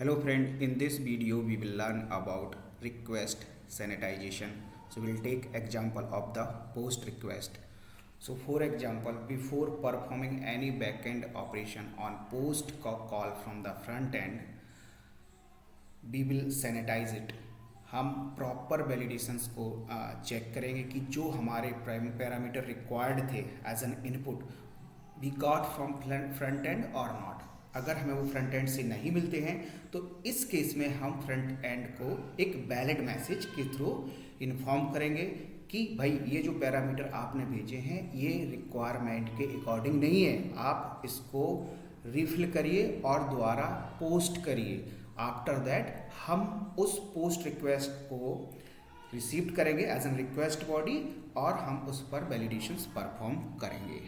Hello friend, in this video we will learn about request sanitization. So we'll take example of the post request. So for example, before performing any backend operation on post call from the front end, we will sanitize it. हम proper validations को check करेंगे कि जो हमारे parameter required थे as an input we got from front end और not. अगर हमें वो फ्रंट एंड से नहीं मिलते हैं तो इस केस में हम फ्रंट एंड को एक वैलिड मैसेज के थ्रू इन्फॉर्म करेंगे कि भाई ये जो पैरामीटर आपने भेजे हैं ये रिक्वायरमेंट के अकॉर्डिंग नहीं है, आप इसको रिफिल करिए और दोबारा पोस्ट करिए। आफ्टर दैट हम उस पोस्ट रिक्वेस्ट को रिसीव करेंगे एज एन रिक्वेस्ट बॉडी और हम उस पर वैलिडेशंस परफॉर्म करेंगे।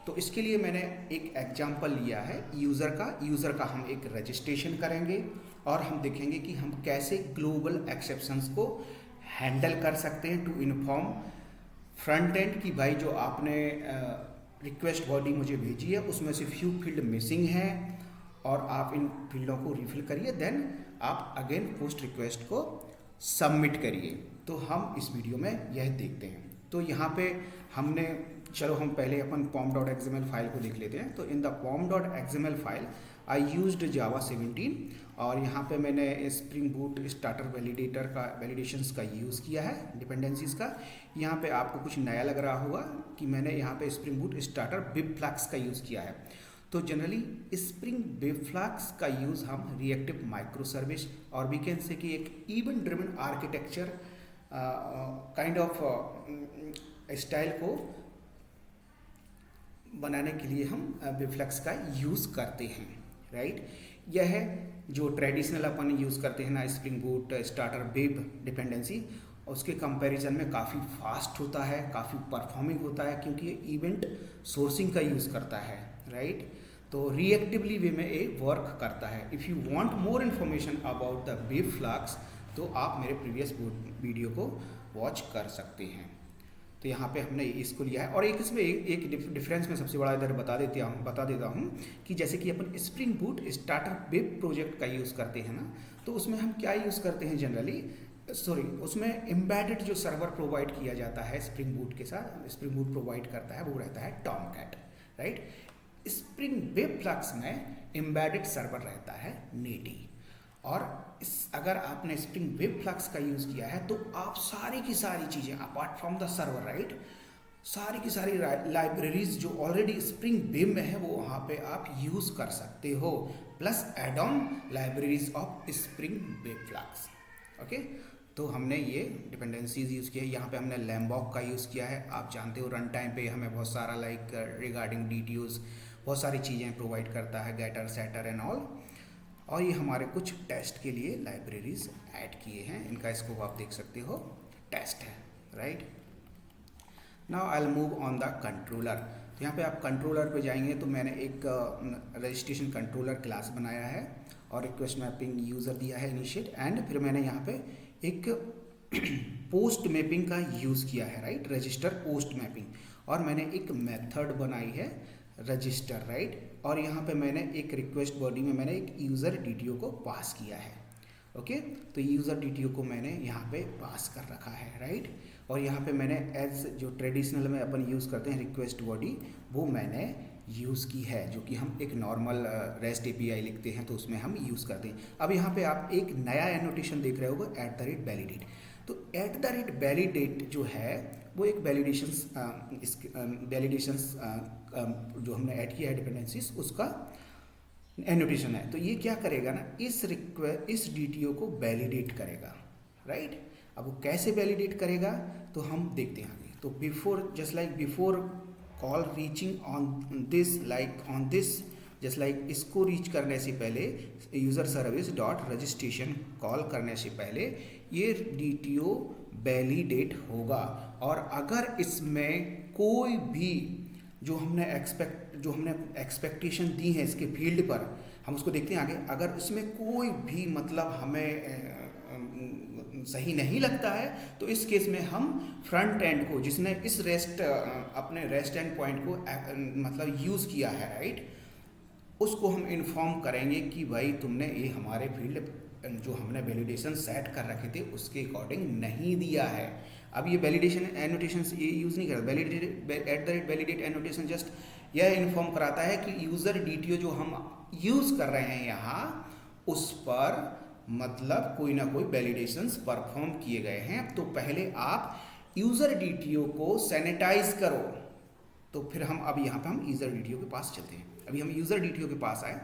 तो इसके लिए मैंने एक एग्जांपल लिया है यूज़र का हम एक रजिस्ट्रेशन करेंगे और हम देखेंगे कि हम कैसे ग्लोबल एक्सेप्शंस को हैंडल कर सकते हैं टू इन्फॉर्म फ्रंट एंड कि भाई जो आपने रिक्वेस्ट बॉडी मुझे भेजी है उसमें से फ्यू फील्ड मिसिंग है और आप इन फील्डों को रिफिल करिए, देन आप अगेन पोस्ट रिक्वेस्ट को सबमिट करिए। तो हम इस वीडियो में यह देखते हैं। तो यहाँ पे हमने चलो हम पहले अपन pom.xml फाइल को देख लेते हैं। तो in the pom.xml file I used Java 17 और यहाँ पे मैंने स्प्रिंग बूट स्टार्टर वैलिडेटर का वैलिडेशंस का यूज़ किया है, डिपेंडेंसीज का। यहाँ पे आपको कुछ नया लग रहा होगा कि मैंने यहाँ पे स्प्रिंग बूट स्टार्टर बिबफ्लैक्स का यूज़ किया है। तो जनरली स्प्रिंग बिबफ्लैक्स का यूज़ हम रिएक्टिव माइक्रो सर्विस और वी कैन से कि एक event driven architecture kind of style को बनाने के लिए हम बिबफ्लैक्स का यूज़ करते हैं, राइट। यह है जो ट्रेडिशनल अपन यूज़ करते हैं ना, स्प्रिंग बूट स्टार्टर बिब डिपेंडेंसी, उसके कंपैरिजन में काफ़ी फास्ट होता है, काफ़ी परफॉर्मिंग होता है क्योंकि ये इवेंट सोर्सिंग का यूज़ करता है, राइट। तो रिएक्टिवली वे में ये वर्क करता है। If you want more information about the WebFlux तो आप मेरे प्रीवियस वीडियो को वॉच कर सकते हैं। तो यहाँ पे हमने इसको लिया है और एक इसमें एक डिफरेंस में सबसे बड़ा इधर बता देता हूँ कि जैसे कि अपन स्प्रिंग बूट स्टार्टर बिब प्रोजेक्ट का यूज़ करते हैं ना, तो उसमें हम क्या यूज़ करते हैं जनरली, उसमें एम्बेडेड जो सर्वर प्रोवाइड किया जाता है स्प्रिंग बूट के साथ, स्प्रिंग बूट प्रोवाइड करता है वो रहता है टॉमकैट, राइट। स्प्रिंग बिबफ्लैक्स में एम्बेडेड सर्वर रहता है नेटी। और अगर आपने स्प्रिंग बिबफ्लैक्स का यूज़ किया है तो आप सारी की सारी चीज़ें apart from the server, right, सारी की सारी लाइब्रेरीज जो ऑलरेडी स्प्रिंग बिब में है वो वहाँ पे आप यूज़ कर सकते हो, plus add on libraries of spring WebFlux. Okay, तो हमने ये डिपेंडेंसीज यूज़ किया है। यहाँ पे हमने लैम्बॉक का यूज़ किया है। आप जानते हो रन टाइम पे हमें बहुत सारा लाइक रिगार्डिंग डीटीओज बहुत सारी चीज़ें प्रोवाइड करता है, गेटर सेटर एंड ऑल। और ये हमारे कुछ टेस्ट के लिए लाइब्रेरीज ऐड किए हैं, इनका स्कोप आप देख सकते हो, टेस्ट है, right. Now I will move on the controller. तो यहाँ पे आप कंट्रोलर पे जाएंगे तो मैंने एक रजिस्ट्रेशन कंट्रोलर क्लास बनाया है और रिक्वेस्ट मैपिंग यूज़र दिया है इनिशिएट, एंड फिर मैंने यहाँ पे एक पोस्ट मैपिंग का यूज़ किया है, राइट, रजिस्टर पोस्ट मैपिंग। और मैंने एक मेथड बनाई है रजिस्टर, राइट। और यहाँ पे मैंने एक रिक्वेस्ट बॉडी में मैंने एक यूज़र डीटीओ को पास किया है। ओके, तो यूज़र डीटीओ को मैंने यहाँ पे पास कर रखा है, राइट। और यहाँ पे मैंने एज जो ट्रेडिशनल में अपन यूज़ करते हैं रिक्वेस्ट बॉडी वो मैंने यूज़ की है, जो कि हम एक नॉर्मल रेस्ट एपीआई लिखते हैं तो उसमें हम यूज़ करते हैं। अब यहाँ पे आप एक नया एनोटेशन देख रहे होगे @validate। तो @validate जो है वो एक वैलिडेशंस जो हमने ऐड किया है डिपेंडेंसीज उसका एनोटेशन है। तो ये क्या करेगा ना, इस डीटीओ को वैलिडेट करेगा, राइट। अब वो कैसे वैलिडेट करेगा तो हम देखते हैं आगे। तो before call reaching on this just like इसको रीच करने से पहले user service dot registration call करने से पहले ये डीटीओ वैलिडेट होगा। और अगर इसमें कोई भी जो हमने एक्सपेक्टेशन दी है इसके फील्ड पर, हम उसको देखते हैं आगे। अगर इसमें कोई भी मतलब हमें सही नहीं लगता है तो इस केस में हम फ्रंट एंड को जिसने इस अपने रेस्ट एंड पॉइंट को मतलब यूज़ किया है, राइट, उसको हम इन्फॉर्म करेंगे कि भाई तुमने ये हमारे फील्ड जो हमने वैलिडेशन सेट कर रखे थे उसके अकॉर्डिंग नहीं दिया है। अब ये वैलिडेशन एनोटेशन ये यूज़ नहीं करता, वैलिडेट एनोटेशन जस्ट यह इन्फॉर्म कराता है कि यूज़र डीटीओ जो हम यूज़ कर रहे हैं यहाँ उस पर मतलब कोई ना कोई वैलिडेशंस परफॉर्म किए गए हैं। तो पहले आप यूज़र डीटीओ को सैनिटाइज करो। तो फिर हम अब यहाँ पे हम यूज़र डीटीओ के पास चलते हैं। अभी हम यूज़र डीटीओ के पास आए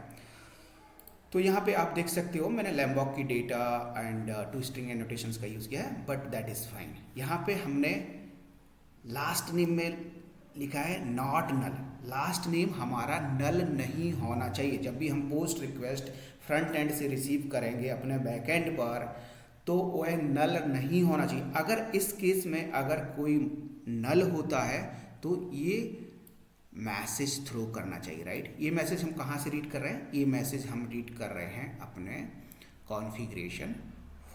तो यहाँ पे आप देख सकते हो मैंने लैम्बॉक की data and to string annotations का यूज़ किया है, बट दैट इज़ फाइन। यहाँ पे हमने लास्ट नेम में लिखा है नॉट नल। लास्ट नेम हमारा नल नहीं होना चाहिए। जब भी हम पोस्ट रिक्वेस्ट फ्रंट एंड से रिसीव करेंगे अपने बैक एंड पर तो वह नल नहीं होना चाहिए। अगर इस केस में अगर कोई नल होता है तो ये मैसेज थ्रो करना चाहिए, राइट। ये मैसेज हम कहाँ से रीड कर रहे हैं? ये मैसेज हम रीड कर रहे हैं अपने कॉन्फ़िगरेशन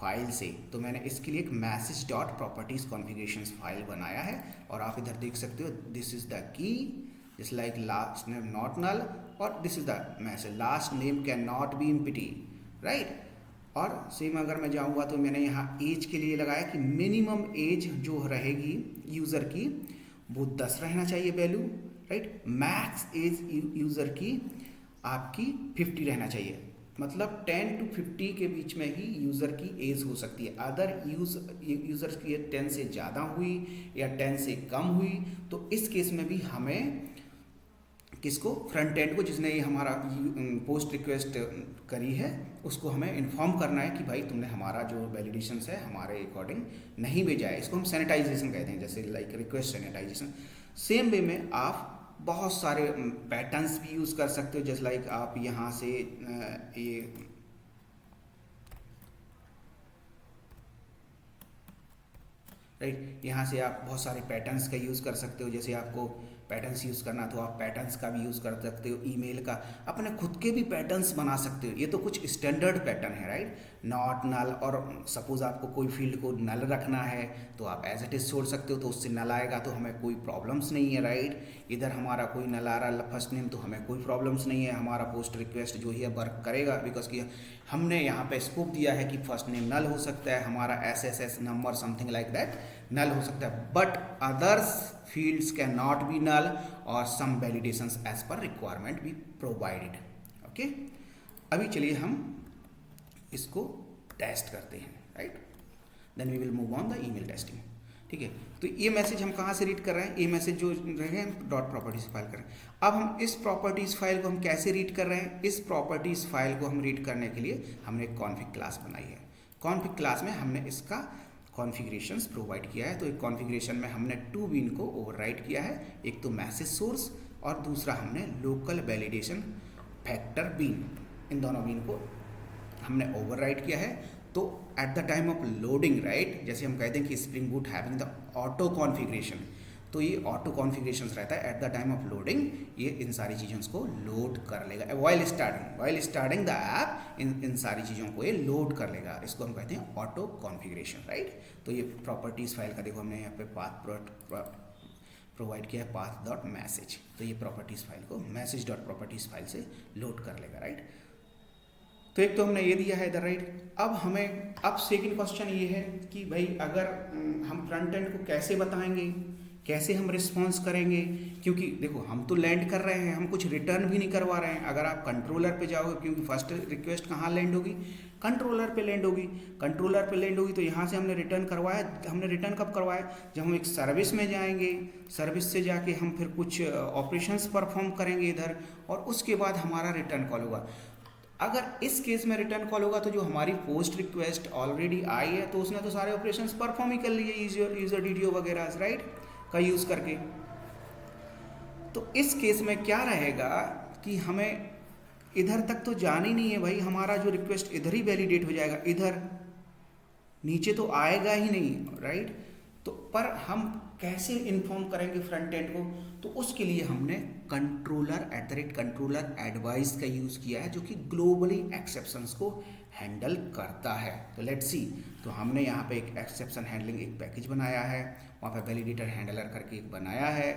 फाइल से। तो मैंने इसके लिए एक message dot properties configuration file बनाया है और आप इधर देख सकते हो this is the key just like last name not null और this is the message last name can not be empty, right. और सेम अगर मैं जाऊंगा तो मैंने यहाँ एज के लिए लगाया कि मिनिमम एज जो रहेगी यूज़र की वो 10 रहना चाहिए value, right. Max age user की आपकी 50 रहना चाहिए। मतलब 10 to 50 के बीच में ही यूज़र की एज हो सकती है। अदर यूज़र की 10 से ज़्यादा हुई या 10 से कम हुई तो इस केस में भी हमें किसको, फ्रंट एंड को जिसने ये हमारा पोस्ट रिक्वेस्ट करी है उसको हमें इन्फॉर्म करना है कि भाई तुमने हमारा जो वैलिडेशंस है हमारे अकॉर्डिंग नहीं भेजा है। इसको हम सैनिटाइजेशन कहते हैं, जैसे like request sanitization. Same way में आप बहुत सारे पैटर्न्स भी यूज़ कर सकते हो। जैसे लाइक आप यहाँ से ये राइट यहाँ से आप बहुत सारे पैटर्न्स का यूज़ कर सकते हो। जैसे आपको पैटर्न्स यूज़ करना तो आप पैटर्न्स का भी यूज़ कर सकते हो, ईमेल का, अपने खुद के भी पैटर्न्स बना सकते हो। ये तो कुछ स्टैंडर्ड पैटर्न है, राइट। नॉट नल, और सपोज आपको कोई फील्ड को नल रखना है तो आप एज इट इज़ छोड़ सकते हो तो उससे नल आएगा तो हमें कोई प्रॉब्लम्स नहीं है, राइट। इधर हमारा कोई नल आ रहा फर्स्ट नेम तो हमें कोई प्रॉब्लम्स नहीं है, हमारा पोस्ट रिक्वेस्ट जो है वर्क करेगा बिकॉज कि हमने यहाँ पे स्कोप दिया है कि फर्स्ट नेम नल हो सकता है, हमारा SSS number something like that null हो सकता है, but others fields cannot be null or some validations as per requirement be provided, okay। अभी चलिए हम इसको टेस्ट करते हैं, right. Then we will move on the email testing, ठीक है। तो ये मैसेज हम कहाँ से रीड कर रहे हैं? ये मैसेज जो रहे हम डॉट प्रॉपर्टीज फाइल कर रहे हैं। अब हम इस प्रॉपर्टीज फाइल को हम कैसे रीड कर रहे हैं? इस प्रॉपर्टीज फाइल को हम रीड करने के लिए हमने एक कॉन्फिग क्लास बनाई है। कॉन्फिग क्लास में हमने इसका कॉन्फ़िगरेशंस प्रोवाइड किया है। तो एक कॉन्फ़िगरेशन में हमने 2 बीन को ओवरराइट किया है, एक तो मैसेज सोर्स और दूसरा हमने लोकल वैलिडेशन फैक्टर बीन, इन दोनों बीन को हमने ओवरराइट किया है। तो at the time of loading, right, जैसे हम कहते हैं कि spring boot having the auto configuration, तो ये ऑटो कॉन्फ़िगरेशंस रहता है। At the time of loading ये इन सारी चीज़ों को लोड कर लेगा। वाइल स्टार्टिंग द ऐप इन सारी चीज़ों को ये लोड कर लेगा। इसको हम कहते हैं ऑटो कॉन्फ़िगरेशन, राइट। तो ये प्रॉपर्टीज़ फाइल का देखो हमने यहाँ पे पाथ प्रोवाइड किया है पाथ डॉट मैसेज। तो ये प्रॉपर्टीज़ फाइल को मैसेज डॉट प्रॉपर्टीज़ फाइल से लोड कर लेगा, राइट। तो एक तो हमने ये दिया है इधर, राइट। अब सेकंड क्वेश्चन ये है कि भाई अगर हम फ्रंट एंड को कैसे बताएंगे, कैसे हम रिस्पॉन्स करेंगे, क्योंकि देखो हम तो लैंड कर रहे हैं, हम कुछ रिटर्न भी नहीं करवा रहे हैं। अगर आप कंट्रोलर पे जाओगे, क्योंकि फर्स्ट रिक्वेस्ट कहाँ लैंड होगी? कंट्रोलर पे लैंड होगी। कंट्रोलर पे लैंड होगी तो यहाँ से हमने रिटर्न करवाया। हमने रिटर्न कब करवाया? जब हम एक सर्विस में जाएंगे, सर्विस से जाके हम फिर कुछ ऑपरेशंस परफॉर्म करेंगे इधर, और उसके बाद हमारा रिटर्न कॉल होगा। अगर इस केस में रिटर्न कॉल होगा तो जो हमारी पोस्ट रिक्वेस्ट ऑलरेडी आई है तो उसने तो सारे ऑपरेशंस परफॉर्म ही कर लिए यूजर डीटीओ वगैरह, राइट, का यूज़ करके। तो इस केस में क्या रहेगा कि हमें इधर तक तो जाना ही नहीं है भाई, हमारा जो रिक्वेस्ट इधर ही वैलिडेट हो जाएगा, इधर नीचे तो आएगा ही नहीं, राइट। तो पर हम कैसे इन्फॉर्म करेंगे फ्रंट एंड को? तो उसके लिए हमने कंट्रोलर एडवाइस का यूज़ किया है जो कि ग्लोबली एक्सेप्शंस को हैंडल करता है। तो लेट्स सी, तो हमने यहाँ पे एक एक्सेप्शन हैंडलिंग एक पैकेज बनाया है, वहाँ पे वैलिडेटर हैंडलर करके एक बनाया है।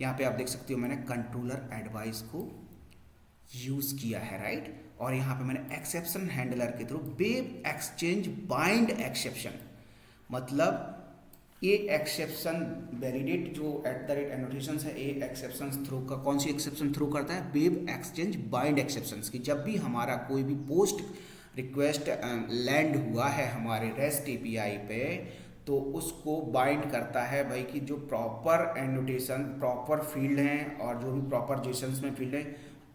यहाँ पे आप देख सकते हो मैंने कंट्रोलर एडवाइस को यूज़ किया है, राइट। और यहाँ पे मैंने एक्सेप्शन हैंडलर के through web exchange bind exception, मतलब ये एक्सेप्शन वैलिडेट जो @एनोटेशन है, ये एक्सेप्शन थ्रू का कौन सी एक्सेप्शन थ्रू करता है, वेब एक्सचेंज बाइंड एक्सेप्शंस की। जब भी हमारा कोई भी पोस्ट रिक्वेस्ट लैंड हुआ है हमारे रेस्ट एपीआई पे, तो उसको बाइंड करता है भाई कि जो प्रॉपर एनोटेशन, प्रॉपर फील्ड हैं और जो भी प्रॉपर जेसन्स में फील्ड है,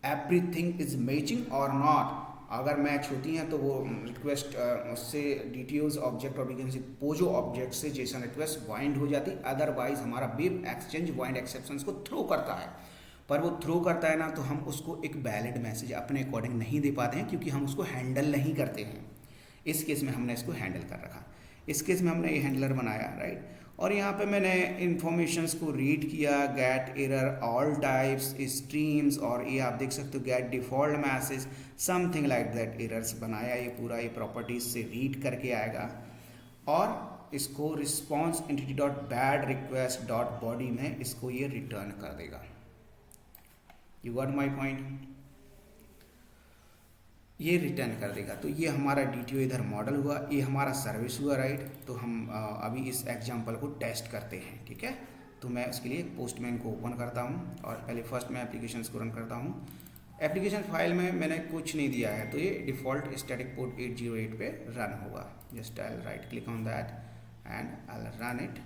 एवरीथिंग इज मैचिंग और नॉट। अगर मैच होती हैं तो वो रिक्वेस्ट उससे डीटीओज ऑब्जेक्ट और बिगिन से पोजो ऑब्जेक्ट से जेसन रिक्वेस्ट बाइंड हो जाती, अदरवाइज हमारा वेब एक्सचेंज बाइंड एक्सेप्शंस को थ्रो करता है। पर वो थ्रो करता है ना, तो हम उसको एक वैलिड मैसेज अपने अकॉर्डिंग नहीं दे पाते हैं, क्योंकि हम उसको हैंडल नहीं करते हैं। इस केस में हमने इसको हैंडल कर रखा, इस केस में हमने ये हैंडलर बनाया, राइट। और यहाँ पे मैंने इन्फॉर्मेशंस को रीड किया, get error all types streams, और ये आप देख सकते हो get default message something like that errors बनाया। ये पूरा ये प्रॉपर्टीज से रीड करके आएगा और इसको response entity dot bad request dot body में इसको ये रिटर्न कर देगा। यू गॉट माई पॉइंट, ये रिटर्न कर देगा। तो ये हमारा डीटीओ इधर मॉडल हुआ, ये हमारा सर्विस हुआ, राइट। तो हम अभी इस एग्जांपल को टेस्ट करते हैं, ठीक है। तो मैं उसके लिए पोस्टमैन को ओपन करता हूँ और पहले फर्स्ट मैं एप्लीकेशंस को रन करता हूँ। एप्लीकेशन फाइल में मैंने कुछ नहीं दिया है, तो ये डिफ़ॉल्ट स्टैटिक पोर्ट 808 पे रन होगा। Just I right click on that and I run it.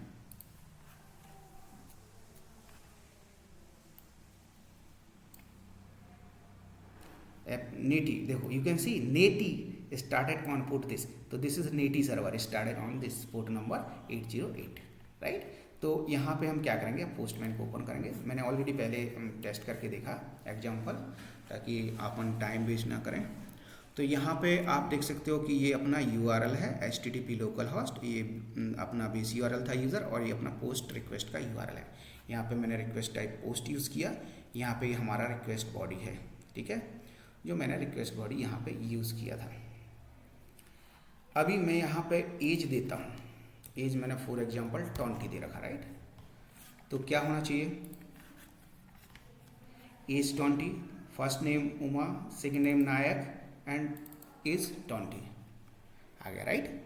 Netty, देखो you can see Netty started on port this, तो this is Netty server started on this port number 808, right. तो यहाँ पे हम क्या करेंगे, पोस्टमैन को ओपन करेंगे। मैंने ऑलरेडी पहले टेस्ट करके देखा एग्जांपल, ताकि अपन टाइम वेस्ट ना करें। तो यहाँ पे आप देख सकते हो कि ये अपना URL है HTTP लोकल होस्ट, ये अपना बेस URL था यूज़र, और ये अपना पोस्ट रिक्वेस्ट का URL है। यहाँ पे मैंने रिक्वेस्ट टाइप पोस्ट यूज़ किया, यहाँ पे हमारा रिक्वेस्ट बॉडी है, ठीक है, जो मैंने रिक्वेस्ट बॉडी यहाँ पे यूज़ किया था। अभी मैं यहाँ पे एज देता हूँ, एज मैंने फॉर एग्जांपल 20 दे रखा, राइट। तो क्या होना चाहिए, age 20, first name Uma, second name Nayak and age 20 आ गया, राइट।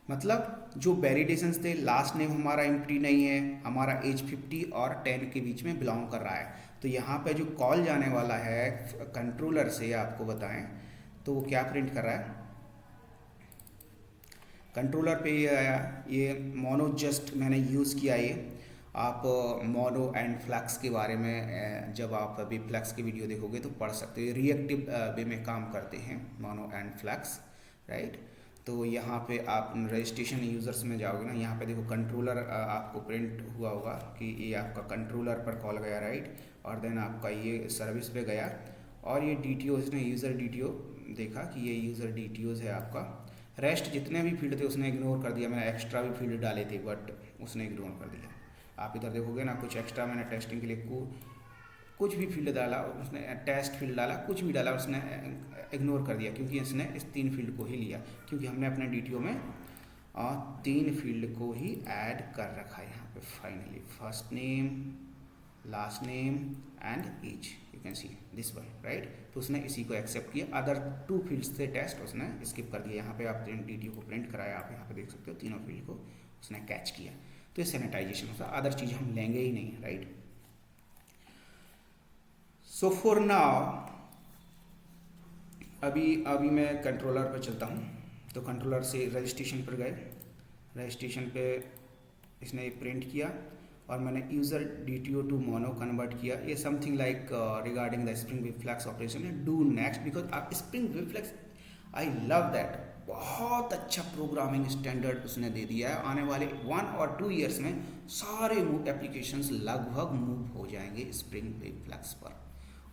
मतलब जो वैलिडेशंस थे, लास्ट नेम हमारा एम्प्टी नहीं है, हमारा एज 50 और 10 के बीच में बिलोंग कर रहा है। तो यहाँ पे जो कॉल जाने वाला है कंट्रोलर से, आपको बताएं तो वो क्या प्रिंट कर रहा है, कंट्रोलर पे ये आया, ये मोनो जस्ट मैंने यूज़ किया। ये आप मोनो एंड फ्लैक्स के बारे में जब आप अभी फ्लैक्स की वीडियो देखोगे तो पढ़ सकते हो, रिएक्टिव वे में काम करते हैं मोनो एंड फ्लैक्स, राइट। तो यहाँ पे आप रजिस्ट्रेशन यूज़र्स में जाओगे ना, यहाँ पे देखो कंट्रोलर आपको प्रिंट हुआ होगा कि ये आपका कंट्रोलर पर कॉल गया, राइट। और देन आपका ये सर्विस पे गया, और ये DTO, इसने यूज़र DTO देखा कि ये यूज़र DTOs है आपका। रेस्ट जितने भी फील्ड थे उसने इग्नोर कर दिया, मैंने एक्स्ट्रा भी फील्ड डाले थे बट उसने इग्नोर कर दिया। आप इधर देखोगे ना, कुछ एक्स्ट्रा मैंने टेस्टिंग के लिए कुछ भी फील्ड डाला, उसने टेस्ट फील्ड डाला, कुछ भी डाला, उसने इग्नोर कर दिया, क्योंकि इसने इस 3 फील्ड को ही लिया, क्योंकि हमने अपने DTO में 3 फील्ड को ही ऐड कर रखा है यहाँ पे। Finally first name, last name and age, you can see this one, right. तो उसने इसी को एक्सेप्ट किया, अदर 2 फील्ड्स थे टेस्ट, उसने स्किप कर दिया। यहाँ पे आप DTO को प्रिंट कराया, आप यहाँ पे देख सकते हो तीनों फील्ड को उसने कैच किया। तो ये सैनिटाइजेशन होता है, अदर चीज़ हम लेंगे ही नहीं, राइट। सो फॉर नाउ अभी मैं कंट्रोलर पर चलता हूँ। तो कंट्रोलर से रजिस्ट्रेशन पर गए, रजिस्ट्रेशन पे इसने प्रिंट किया, और मैंने user DTO to mono convert किया। ये something like regarding the spring web flux operation है, डू नेक्स्ट, बिकॉज आप spring web flux, I love that, बहुत अच्छा प्रोग्रामिंग स्टैंडर्ड उसने दे दिया है। आने वाले 1 और 2 ईयर्स में सारे एप्लीकेशंस लगभग मूव हो जाएंगे स्प्रिंग वेब फ्लैक्स पर।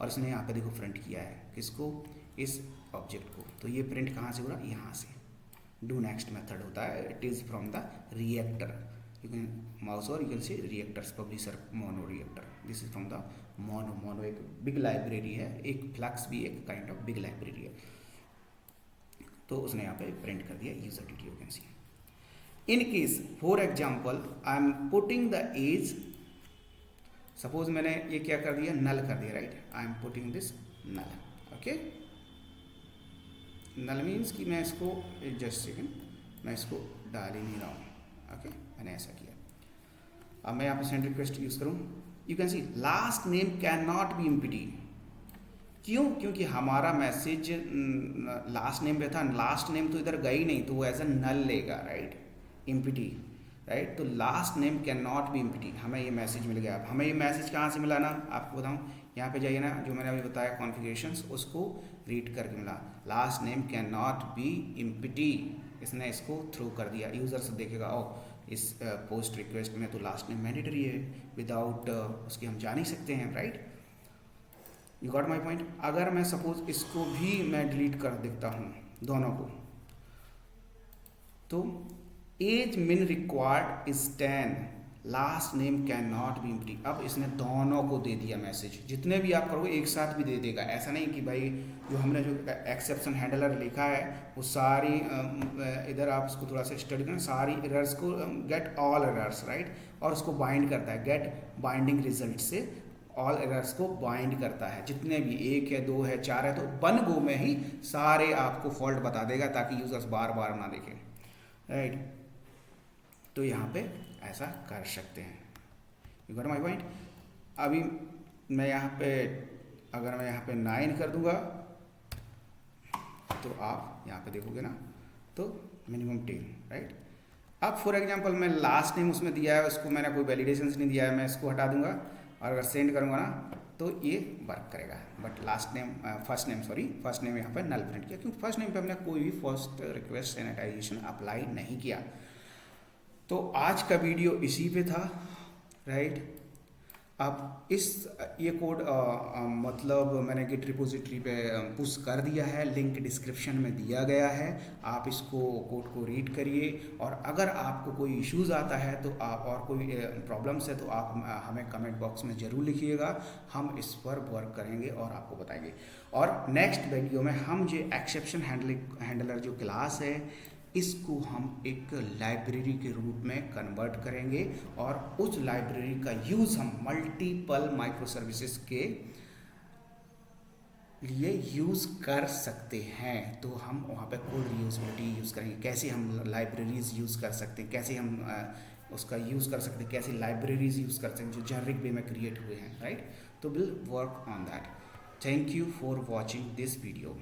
और इसने यहाँ पे देखो प्रिंट किया है, किसको, इस ऑब्जेक्ट को। तो ये प्रिंट कहाँ से हो रहा है, यहाँ से। डू नेक्स्ट मेथड होता है, it is from the reactor, you can mouse और you can see reactors publisher mono reactor, this is from the mono एक बिग लाइब्रेरी है, एक फ्लैक्स भी एक काइंड ऑफ बिग लाइब्रेरी है। तो उसने यहाँ पे प्रिंट कर दिया user DTO, you can see. In case for example I am putting the age, suppose मैंने ये क्या कर दिया, नल कर दिया, right. I am putting this null, okay. Null means कि मैं इसको जस्ट सेकेंड, मैं इसको डाल ही नहीं रहा हूँ। ओके, मैंने ऐसा किया। अब मैं यहाँ पे सेंड रिक्वेस्ट यूज़ करूँ, you can C last name can not be empty. क्यों? क्योंकि हमारा मैसेज लास्ट नेम पे था, लास्ट नेम तो इधर गई नहीं, तो वो एज अ नल लेगा, राइट, एम्प्टी, राइट। तो last name can not be empty, हमें ये मैसेज मिल गया। अब हमें ये मैसेज कहाँ से मिला ना, आपको बताऊँ, यहाँ पे जाइए ना, जो मैंने अभी बताया कॉन्फ़िगरेशंस, उसको रीड करके मिला, last name can not be empty. इसने इसको थ्रू कर दिया। यूज़र से देखेगा, ओ इस पोस्ट रिक्वेस्ट में तो लास्ट नेम मैंडेटरी है, विदाउट उसके हम जा नहीं सकते हैं, right. You got my point. अगर मैं सपोज इसको भी मैं डिलीट कर देता हूँ दोनों को, तो एज मिन required is 10, last name can not be empty. अब इसने दोनों को दे दिया मैसेज, जितने भी आप करोगे एक साथ भी दे देगा। ऐसा नहीं कि भाई जो हमने जो एक्सेप्शन हैंडलर लिखा है वो सारी इधर आप उसको थोड़ा सा स्टडी करें, सारी एरर्स को गेट ऑल एरर्स, राइट, और उसको बाइंड करता है, गेट बाइंडिंग रिजल्ट से ऑल एरर्स को बाइंड करता है। जितने भी 1 है 2 है 4 है, तो वन गो में ही सारे आपको फॉल्ट बता देगा, ताकि यूजर्स बार बार ना देखें, राइट। तो यहाँ पे ऐसा कर सकते हैं। You got my point. अभी मैं यहाँ पे, अगर मैं यहाँ पे 9 कर दूंगा, तो आप यहाँ पे देखोगे ना, तो मिनिमम 10, राइट। अब फॉर एग्जांपल मैं लास्ट नेम उसमें दिया है, उसको मैंने कोई वैलिडेशंस नहीं दिया है, मैं इसको हटा दूंगा और अगर सेंड करूँगा ना, तो ये वर्क करेगा। But last name, first name यहाँ पर नल प्रिंट किया, क्योंकि फर्स्ट नेम पे हमने कोई भी फर्स्ट रिक्वेस्ट सैनिटाइजेशन अप्लाई नहीं किया। तो आज का वीडियो इसी पे था, राइट। अब ये कोड मतलब मैंने गिट रिपोजिटरी पे पुश कर दिया है, लिंक डिस्क्रिप्शन में दिया गया है, आप इसको कोड को रीड करिए। और अगर आपको कोई इश्यूज़ आता है तो आप, और कोई प्रॉब्लम्स है, तो आप हमें कमेंट बॉक्स में ज़रूर लिखिएगा, हम इस पर वर्क करेंगे और आपको बताएंगे। और नेक्स्ट वीडियो में हम जो एक्सेप्शन हैंडलर जो क्लास है, इसको हम एक लाइब्रेरी के रूप में कन्वर्ट करेंगे, और उस लाइब्रेरी का यूज़ हम मल्टीपल माइक्रो सर्विसेज के लिए यूज़ कर सकते हैं। तो हम वहाँ पे कोड रीयूजेबिलिटी यूज़ करेंगे, कैसे हम लाइब्रेरीज यूज़ कर सकते हैं, कैसे हम उसका यूज़ कर सकते हैं, कैसे लाइब्रेरीज यूज़ कर सकते हैं जो जेनरिक वे में क्रिएट हुए हैं, राइट। तो will work on that. Thank you for watching this video.